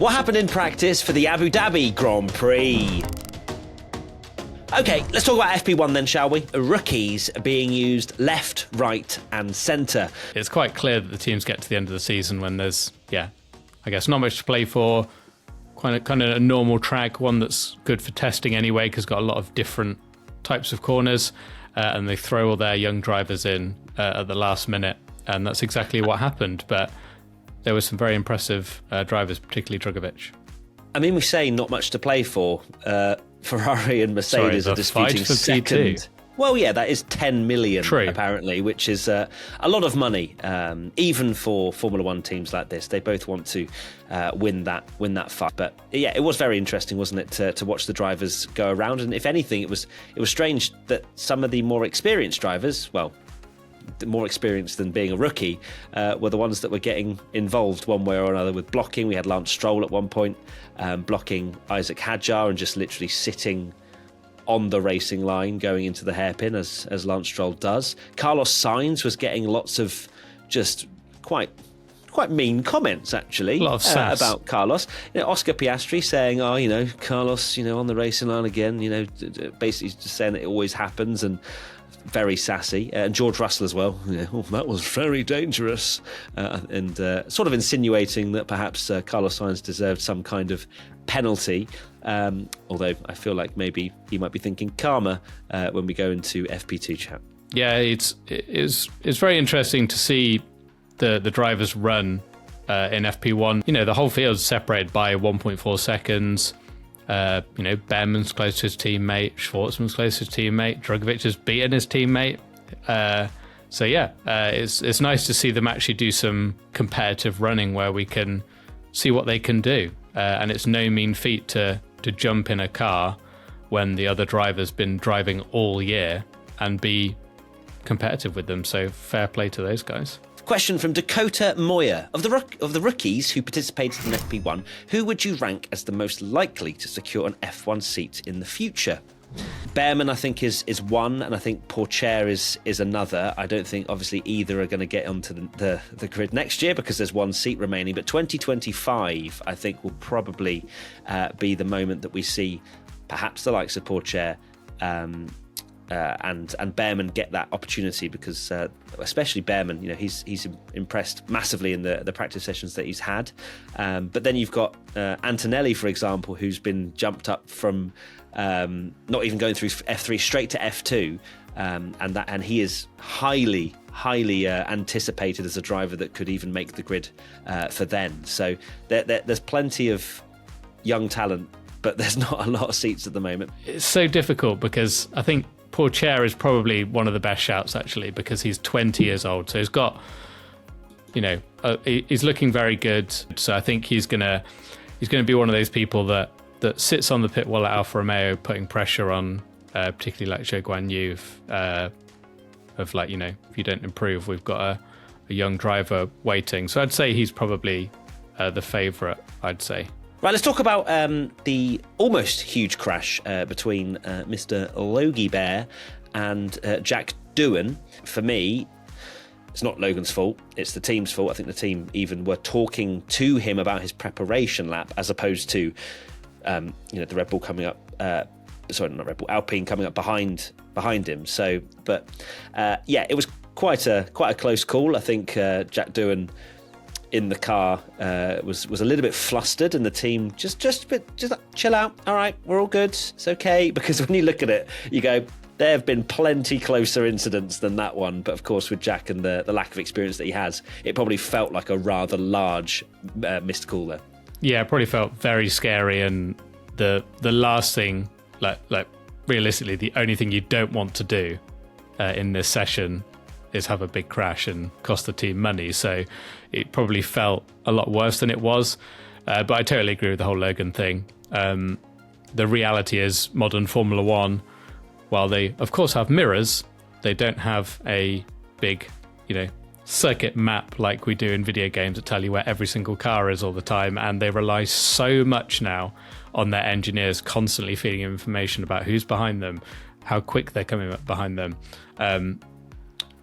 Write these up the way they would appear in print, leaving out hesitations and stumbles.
What happened in practice for the Abu Dhabi Grand Prix? Okay, let's talk about FP1 then, shall we? Rookies being used left, right and centre. It's quite clear that the teams get to the end of the season when there's, I guess not much to play for. Kind of a normal track, one that's good for testing anyway, because it's got a lot of different types of corners, and they throw all their young drivers in at the last minute, and that's exactly what happened. But there were some very impressive drivers, particularly Drugovic. I mean, we say not much to play for. Ferrari and Mercedes are disputing second. P2. Well, yeah, that is 10 million, apparently, which is a lot of money, even for Formula One teams like this. They both want to win that fight. But yeah, it was very interesting, wasn't it, to watch the drivers go around. And if anything, it was strange that some of the more experienced drivers, well, more experienced than being a rookie, were the ones that were getting involved one way or another with blocking. We had Lance Stroll at one point blocking Isaac Hadjar and just literally sitting on the racing line going into the hairpin as Lance Stroll does. Carlos Sainz was getting lots of just quite mean comments, actually, a lot of sass about Carlos. Oscar Piastri saying, Carlos, on the racing line again, basically just saying that it always happens, and very sassy. And George Russell as well. That was very dangerous. And sort of insinuating that perhaps Carlos Sainz deserved some kind of penalty. Although I feel like maybe he might be thinking karma when we go into FP2 chat. Yeah, it's very interesting to see the drivers run in FP1. The whole field's separated by 1.4 seconds. Behrman's close to his teammate, Schwartzman's close to his teammate, Drugovic has beaten his teammate. It's nice to see them actually do some competitive running where we can see what they can do. And it's no mean feat to jump in a car when the other driver's been driving all year and be competitive with them. So fair play to those guys. Question from Dakota Moyer. Of the rookies who participated in FP1, who would you rank as the most likely to secure an F1 seat in the future? Behrman, I think, is one, and I think Pourchaire is another. I don't think, obviously, either are going to get onto the grid next year because there's one seat remaining. But 2025, I think, will probably be the moment that we see perhaps the likes of Pourchaire and Behrman get that opportunity, because especially Behrman, he's impressed massively in the practice sessions that he's had. But then you've got Antonelli, for example, who's been jumped up from not even going through F3 straight to F2, and he is highly anticipated as a driver that could even make the grid for then. So there's plenty of young talent, but there's not a lot of seats at the moment. It's so difficult because I think Pourchaire is probably one of the best shouts, actually, because he's 20 years old. So he's got, he's looking very good. So I think he's gonna be one of those people that sits on the pit wall at Alfa Romeo, putting pressure on, particularly like Zhou Guan Yu, of like, if you don't improve, we've got a young driver waiting. So I'd say he's probably the favourite, I'd say. Right, let's talk about the almost huge crash between Mr. Logie Bear and Jack Doohan. For me, it's not Logan's fault, it's the team's fault. I think the team even were talking to him about his preparation lap, as opposed to, the Red Bull coming up, Alpine coming up behind him. So, but it was quite a close call. I think Jack Doohan in the car was a little bit flustered, and the team just chill out. All right, we're all good. It's okay. Because when you look at it, you go, there have been plenty closer incidents than that one. But of course, with Jack and the lack of experience that he has, it probably felt like a rather large missed call there. Yeah, it probably felt very scary. And the last thing, like realistically, the only thing you don't want to do in this session is have a big crash and cost the team money. So it probably felt a lot worse than it was. But I totally agree with the whole Logan thing. The reality is modern Formula One, while they of course have mirrors, they don't have a big, circuit map like we do in video games that tell you where every single car is all the time. And they rely so much now on their engineers constantly feeding information about who's behind them, how quick they're coming up behind them.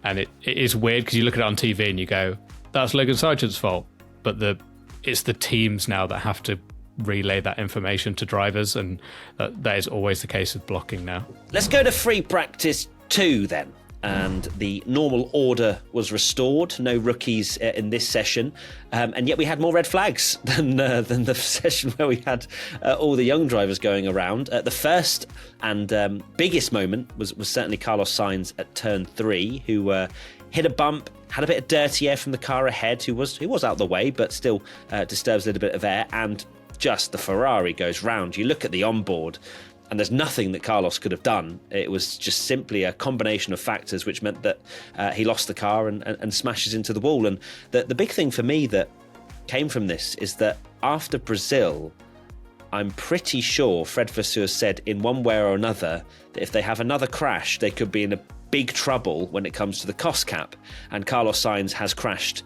And it is weird because you look at it on TV and you go, that's Logan Sargeant's fault. But the it's the teams now that have to relay that information to drivers, and that is always the case with blocking now. Let's go to free practice 2 then. And the normal order was restored. No rookies in this session, and yet we had more red flags than the session where we had all the young drivers going around. The first and biggest moment was certainly Carlos Sainz at turn 3, who hit a bump, had a bit of dirty air from the car ahead, who was out of the way, but still disturbs a little bit of air, and just the Ferrari goes round. You look at the onboard, and there's nothing that Carlos could have done. It was just simply a combination of factors which meant that he lost the car and smashes into the wall. And the big thing for me that came from this is that after Brazil, I'm pretty sure Fred Vasseur said in one way or another that if they have another crash, they could be in a big trouble when it comes to the cost cap. And Carlos Sainz has crashed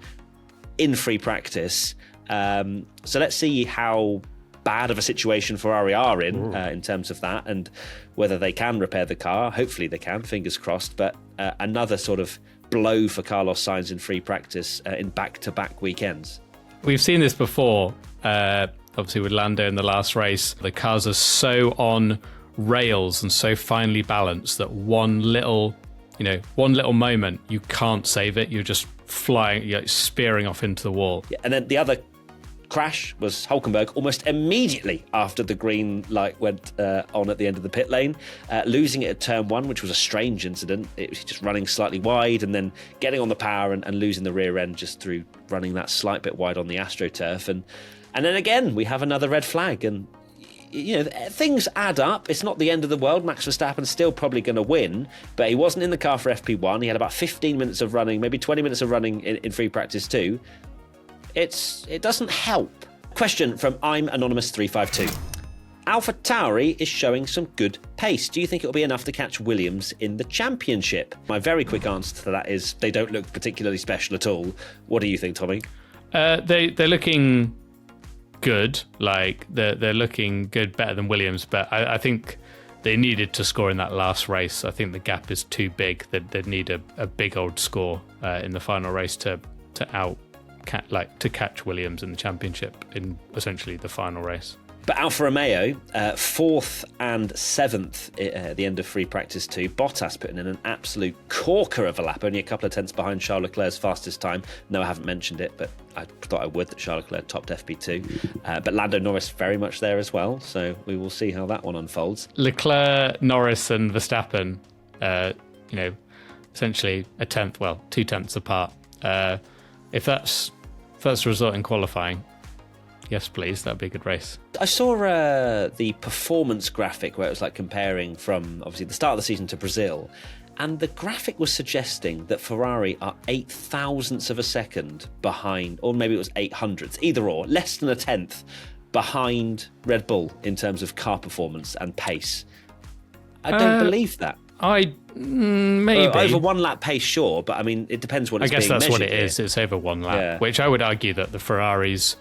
in free practice. So let's see how bad of a situation Ferrari are in terms of that, and whether they can repair the car. Hopefully they can, fingers crossed. But another sort of blow for Carlos Sainz in free practice in back-to-back weekends. We've seen this before, obviously with Lando in the last race. The cars are so on rails and so finely balanced that one little moment, you can't save it. You're just flying, you're spearing off into the wall. Yeah, and then the other crash was Hulkenberg almost immediately after the green light went on at the end of the pit lane, losing it at turn 1, which was a strange incident. It was just running slightly wide and then getting on the power and losing the rear end just through running that slight bit wide on the AstroTurf. And then again, we have another red flag, and things add up. It's not the end of the world. Max Verstappen's still probably going to win, but he wasn't in the car for FP1. He had about 15 minutes of running, maybe 20 minutes of running in free practice 2. It doesn't help. Question from I'm Anonymous 352. AlphaTauri is showing some good pace. Do you think it'll be enough to catch Williams in the championship? My very quick answer to that is they don't look particularly special at all. What do you think, Tommy? They're looking good. Like they're looking good, better than Williams. But I think they needed to score in that last race. I think the gap is too big. They'd need a big old score in the final race to catch Williams in the championship in essentially the final race. But Alfa Romeo, 4th and 7th at the end of free practice 2. Bottas putting in an absolute corker of a lap, only a couple of tenths behind Charles Leclerc's fastest time. No, I haven't mentioned it, but I thought I would, that Charles Leclerc topped FP2. But Lando Norris very much there as well, so we will see how that one unfolds. Leclerc, Norris and Verstappen, essentially 2 tenths apart. If that's the result in qualifying, yes, please, that'd be a good race. I saw the performance graphic where it was like comparing from obviously the start of the season to Brazil, and the graphic was suggesting that Ferrari are 8 thousandths of a second behind, or maybe it was 800ths, either or, less than a tenth behind Red Bull in terms of car performance and pace. I don't believe that. Maybe over 1 lap pace, sure, but I mean it depends what it's being measured. I guess that's what it is. It's over 1 lap, which I would argue that the Ferraris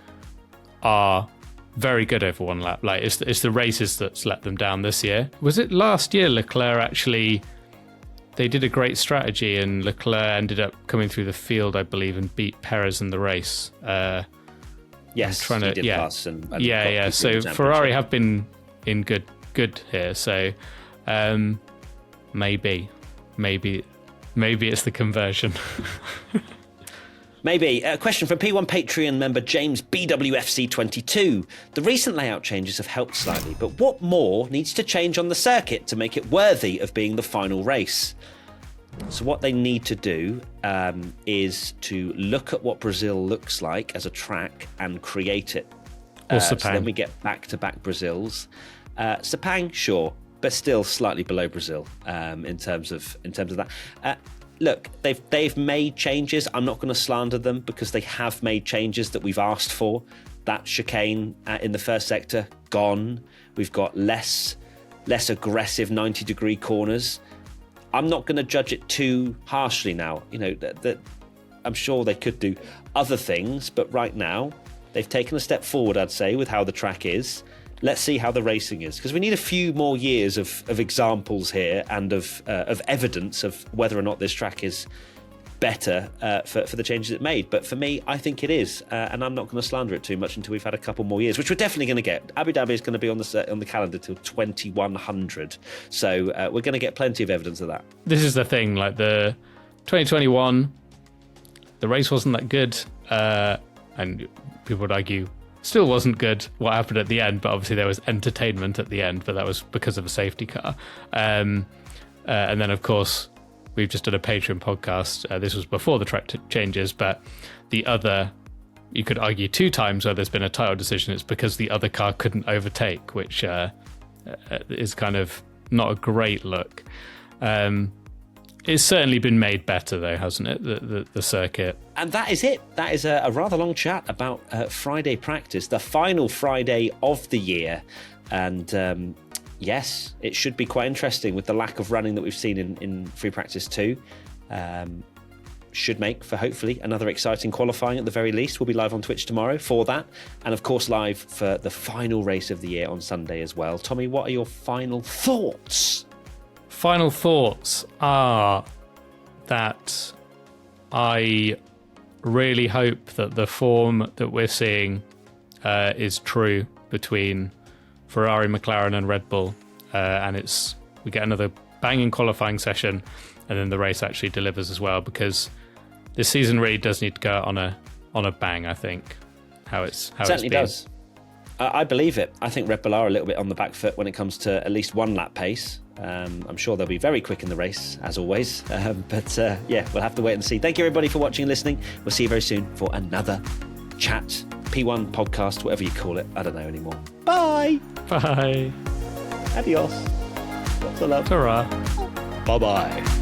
are very good over 1 lap. Like it's the races that's let them down this year. Was it last year Leclerc actually? They did a great strategy, and Leclerc ended up coming through the field, I believe, and beat Perez in the race. Yes, he did pass and So Ferrari have been in good here. So. Maybe it's the conversion. Maybe. A question from P1 Patreon member James BWFC22. The recent layout changes have helped slightly, but what more needs to change on the circuit to make it worthy of being the final race? So what they need to do is to look at what Brazil looks like as a track and create it. So then we get back-to-back Brazils. Sepang, sure, but still slightly below Brazil in terms of that. Look, they've made changes. I'm not going to slander them because they have made changes that we've asked for. That chicane in the first sector, gone. We've got less aggressive 90-degree corners. I'm not going to judge it too harshly now. That I'm sure they could do other things, but right now they've taken a step forward, I'd say, with how the track is. Let's see how the racing is, because we need a few more years of examples here and of evidence of whether or not this track is better for the changes it made. But for me, I think it is, and I'm not going to slander it too much until we've had a couple more years, which we're definitely going to get. Abu Dhabi is going to be on the calendar till 2100, so we're going to get plenty of evidence of that. This is the thing, like the 2021, the race wasn't that good, and people would argue still wasn't good what happened at the end, but obviously there was entertainment at the end, but that was because of a safety car. And then, of course, we've just done a Patreon podcast. This was before the track changes, but the other, you could argue 2 times where there's been a title decision, it's because the other car couldn't overtake, which is kind of not a great look. It's certainly been made better, though, hasn't it, the circuit? And that is it. That is a rather long chat about Friday practice, the final Friday of the year. And yes, it should be quite interesting with the lack of running that we've seen in free practice 2. Should make for hopefully another exciting qualifying at the very least. We'll be live on Twitch tomorrow for that. And of course, live for the final race of the year on Sunday as well. Tommy, what are your final thoughts? Final thoughts are that I really hope that the form that we're seeing is true between Ferrari, McLaren and Red Bull, and we get another banging qualifying session, and then the race actually delivers as well, because this season really does need to go out on a bang. I think how it's certainly been. Does. I believe it. I think Red Bull are a little bit on the back foot when it comes to at least 1 lap pace. I'm sure they'll be very quick in the race, as always. But yeah, we'll have to wait and see. Thank you, everybody, for watching and listening. We'll see you very soon for another chat, P1 podcast, whatever you call it. I don't know anymore. Bye. Bye. Adios. Lots of love. Ta-ra. Bye-bye.